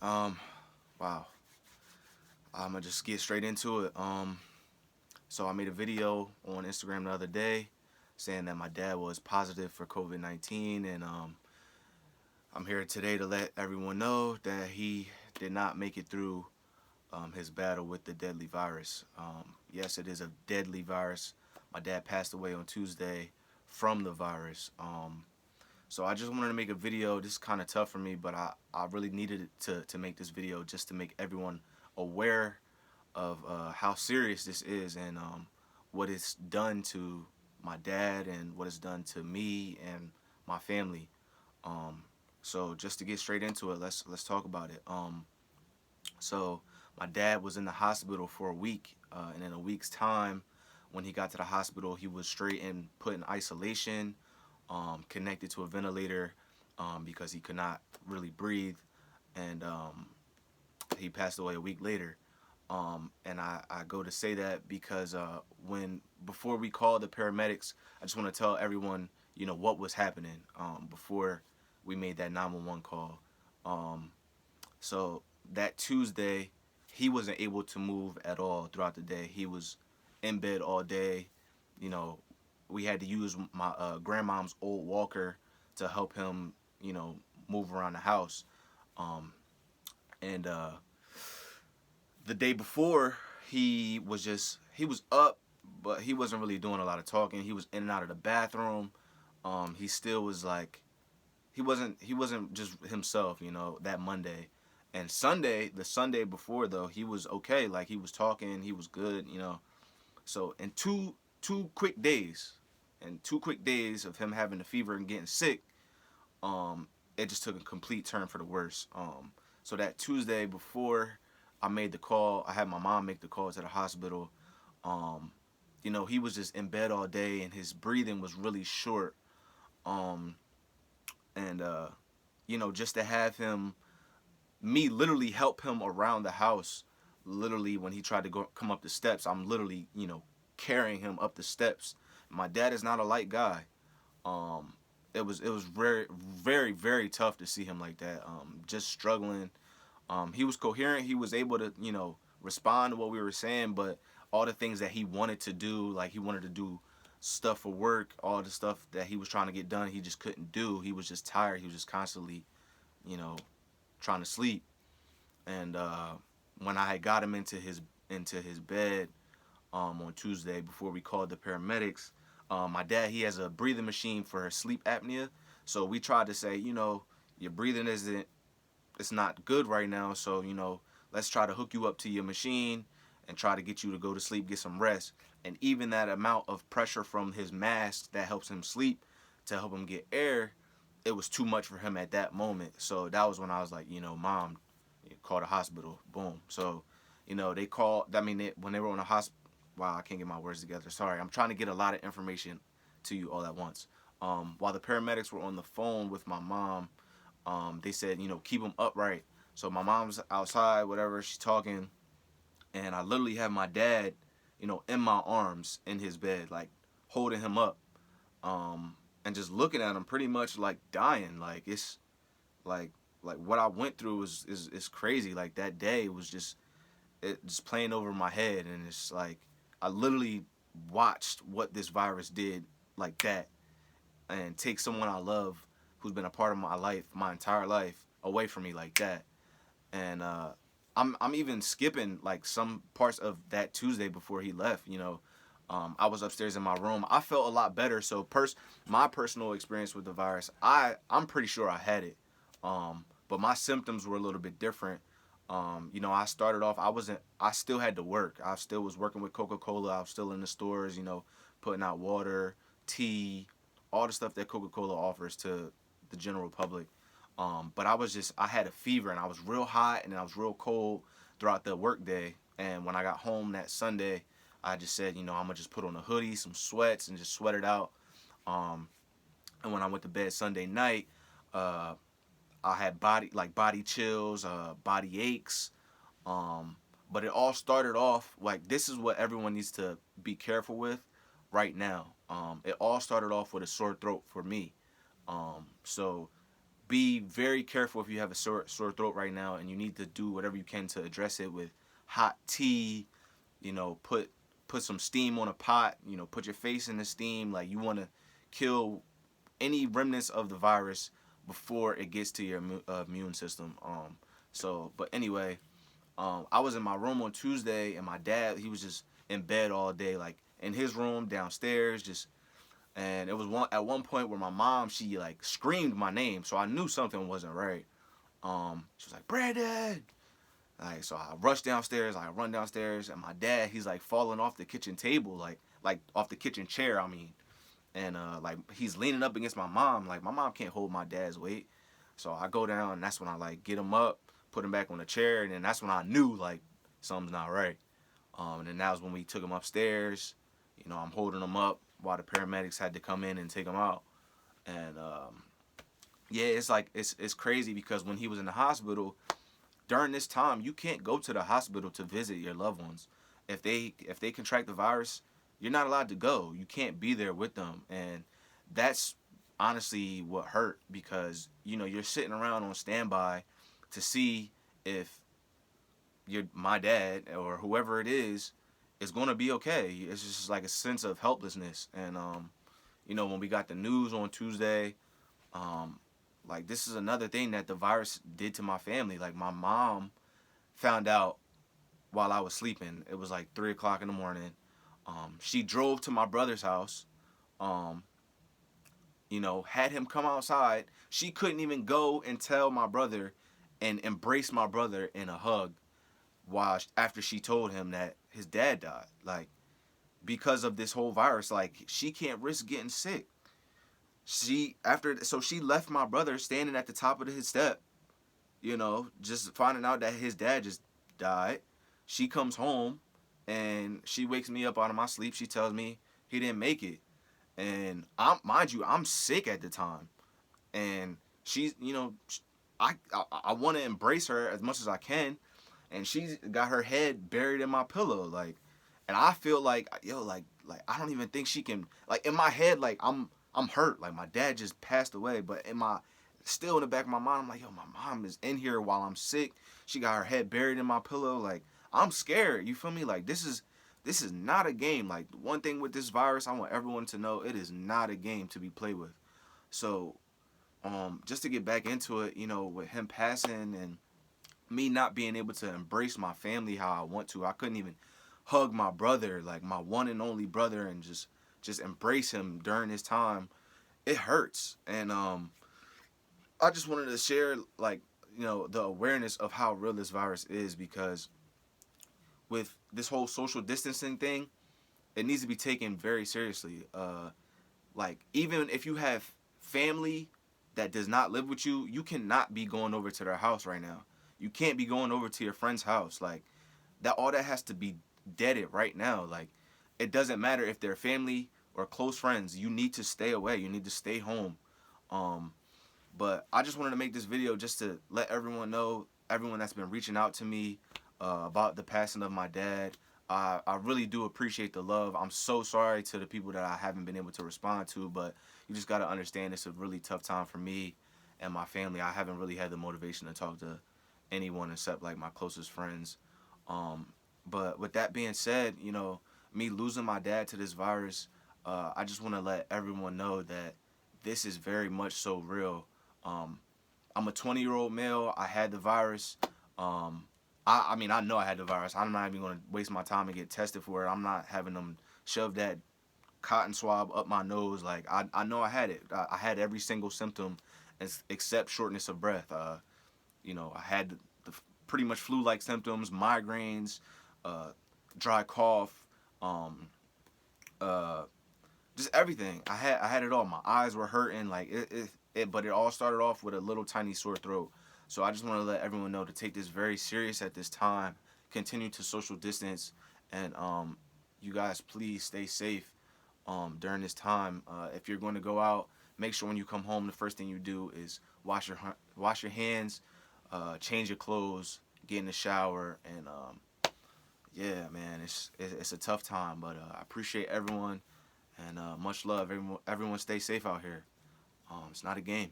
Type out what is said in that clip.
right. Wow. I'm gonna just get straight into it. So I made a video on Instagram the other day saying that my dad was positive for COVID-19, and I'm here today to let everyone know that he did not make it through his battle with the deadly virus. Yes, it is a deadly virus. My dad passed away on Tuesday from the virus. So I just wanted to make a video. This is kind of tough for me, but I really needed it to make this video just to make everyone aware of how serious this is, and what it's done to my dad and what it's done to me and my family. Um, so just to get straight into it, let's talk about it. So my dad was in the hospital for a week, and in a week's time, when he got to the hospital, he was straight and put in isolation, connected to a ventilator, because he could not really breathe, and he passed away a week later. And I go to say that because when before we called the paramedics, I just want to tell everyone, what was happening before we made that 911 call. Um, so that Tuesday, he wasn't able to move at all throughout the day. He was in bed all day. You know, we had to use my grandmom's old walker to help him, move around the house. Um, and the day before, he was up, but he wasn't really doing a lot of talking. He was in and out of the bathroom. He still was like he wasn't just himself, that Monday. And Sunday, the Sunday before though, he was okay. Like he was talking, he was good. So in two quick days of him having the fever and getting sick, um, it just took a complete turn for the worse. So that Tuesday before I made the call, I had my mom make the call to the hospital. Um, he was just in bed all day and his breathing was really short. Um, and just to have me literally help him around the house. Literally, when he tried to come up the steps, I'm literally, carrying him up the steps. My dad is not a light guy. Um, it was very very very tough to see him like that. Just struggling. He was coherent. He was able to respond to what we were saying, but all the things that he wanted to do, like he wanted to do stuff for work, all the stuff that he was trying to get done, he just couldn't do. He was just tired. He was just constantly, you know, trying to sleep. And when I had got him into his bed on Tuesday before we called the paramedics, my dad, he has a breathing machine for sleep apnea. So we tried to say, your breathing isn't it's not good right now. So let's try to hook you up to your machine and try to get you to go to sleep, get some rest. And even that amount of pressure from his mask that helps him sleep to help him get air, it was too much for him at that moment. So that was when I was like, Mom, call the hospital. Boom. So, they called. I mean, when they were on the hospital. Wow, I can't get my words together. Sorry, I'm trying to get a lot of information to you all at once. While the paramedics were on the phone with my mom, they said, keep him upright. So my mom's outside, whatever, she's talking, and I literally have my dad, in my arms in his bed, like holding him up, and just looking at him, pretty much like dying. Like it's like what I went through is crazy. Like that day was just playing over my head, and it's like I literally watched what this virus did like that, and take someone I love who's been a part of my life, my entire life, away from me like that. And I'm even skipping like some parts of that Tuesday before he left. I was upstairs in my room. I felt a lot better. So my personal experience with the virus, I'm pretty sure I had it, but my symptoms were a little bit different. I started off. I still had to work. I still was working with Coca-Cola. I was still in the stores. Putting out water, tea, all the stuff that Coca-Cola offers to the general public. But I had a fever and I was real hot and I was real cold throughout the work day. And when I got home that Sunday, I just said, I'm gonna just put on a hoodie, some sweats, and just sweat it out. Um, and when I went to bed Sunday night, uh, I had body chills, body aches. Um, but it all started off like this is what everyone needs to be careful with right now. It all started off with a sore throat for me. So be very careful if you have a sore throat right now, and you need to do whatever you can to address it with hot tea. Put some steam on a pot. Put your face in the steam. Like, you want to kill any remnants of the virus before it gets to your immune system. But anyway, I was in my room on Tuesday, and my dad, he was just in bed all day, like in his room downstairs, just. And it was at one point where my mom, she like screamed my name, so I knew something wasn't right. She was like, Brandon. Like, so I rushed downstairs. I run downstairs, and my dad, he's like falling off the kitchen table, like off the kitchen chair. I mean, and like he's leaning up against my mom. Like, my mom can't hold my dad's weight, so I go down, and that's when I like get him up, put him back on the chair, and then that's when I knew like something's not right. And then that was when we took him upstairs. I'm holding him up while the paramedics had to come in and take him out. And yeah, it's like it's crazy because when he was in the hospital, during this time, you can't go to the hospital to visit your loved ones. If they contract the virus, you're not allowed to go. You can't be there with them, and that's honestly what hurt, because you're sitting around on standby to see if my dad or whoever it is going to be okay. It's just like a sense of helplessness. And when we got the news on Tuesday, like, this is another thing that the virus did to my family. Like, my mom found out while I was sleeping. It was like 3 o'clock in the morning. She drove to my brother's house, had him come outside. She couldn't even go and tell my brother and embrace my brother in a hug after she told him that his dad died. Like, because of this whole virus, like, she can't risk getting sick. So she left my brother standing at the top of his step, just finding out that his dad just died. She comes home and she wakes me up out of my sleep. She tells me he didn't make it. And mind you, I'm sick at the time. And she's, I want to embrace her as much as I can. And she's got her head buried in my pillow. Like, and I feel like, like I don't even think she can, like, in my head, like, I'm hurt. Like, my dad just passed away, but still in the back of my mind, I'm like, my mom is in here while I'm sick. She got her head buried in my pillow. Like, I'm scared. You feel me? Like, this is not a game. Like, one thing with this virus, I want everyone to know, it is not a game to be played with. So, just to get back into it, with him passing and me not being able to embrace my family how I want to, I couldn't even hug my brother, like my one and only brother, and just embrace him during this time. It hurts. And I just wanted to share, like, the awareness of how real this virus is, because with this whole social distancing thing, it needs to be taken very seriously. Like, even if you have family that does not live with you, you cannot be going over to their house right now. You can't be going over to your friend's house. Like, all that has to be deaded right now. Like, it doesn't matter if they're family or close friends. You need to stay away. You need to stay home. But I just wanted to make this video just to let everyone know, everyone that's been reaching out to me about the passing of my dad. I really do appreciate the love. I'm so sorry to the people that I haven't been able to respond to, but you just got to understand it's a really tough time for me and my family. I haven't really had the motivation to talk to anyone except, like, my closest friends. But with that being said, me losing my dad to this virus, I just want to let everyone know that this is very much so real. I'm a 20-year-old male. I had the virus. I mean, I know I had the virus. I'm not even going to waste my time and get tested for it. I'm not having them shove that cotton swab up my nose. Like, I know I had it. I had every single symptom except shortness of breath. I had the pretty much flu-like symptoms, migraines, dry cough, just everything. I had it all. My eyes were hurting, like but it all started off with a little tiny sore throat. So I just want to let everyone know to take this very serious at this time. Continue to social distance, and you guys please stay safe during this time. If you're going to go out, make sure when you come home, the first thing you do is wash your hands, change your clothes, get in the shower, and yeah, man, it's a tough time, but I appreciate everyone, and much love. Everyone stay safe out here. It's not a game.